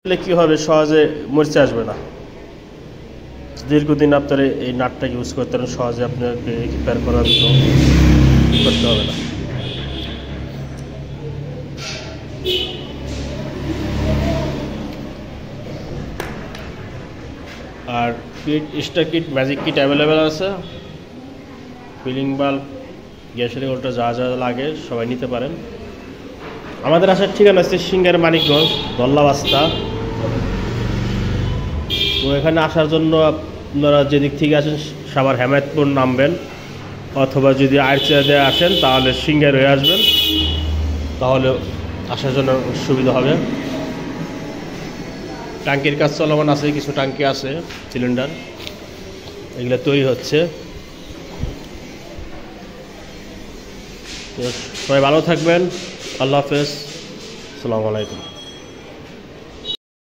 কি হবে, সহজে মরিচে আসবে না। দীর্ঘদিন আপনার এই নাটটা ইউজ করতে পারেন, সহজে আপনাকে রিপেয়ার করার জন্য করতে হবে না। আর kit star kit magic kit available আছে। ফিলিং বাল্ব, গ্যাসের ওটা যা যা লাগে সবাই নিতে পারেন। আমাদের আসার ঠিকানা হচ্ছে সিঙ্গার মানিকগঞ্জ দল্লাবাস্তা। তো এখানে আসার জন্য আপনারা যেদিক থেকে আসেন সাভার হেমায়তপুর নামবেন, অথবা যদি আইরচিয়া দিয়ে আসেন তাহলে সিঙ্গার হয়ে আসবেন, তাহলে আসার জন্য সুবিধা হবে। ট্যাঙ্কির কাজ চলমান আছে, কিছু ট্যাঙ্কি আছে সিলিন্ডার, এগুলো তৈরি হচ্ছে। তো সবাই ভালো থাকবেন, আল্লাহ হাফেজ, আসসালামু আলাইকুম।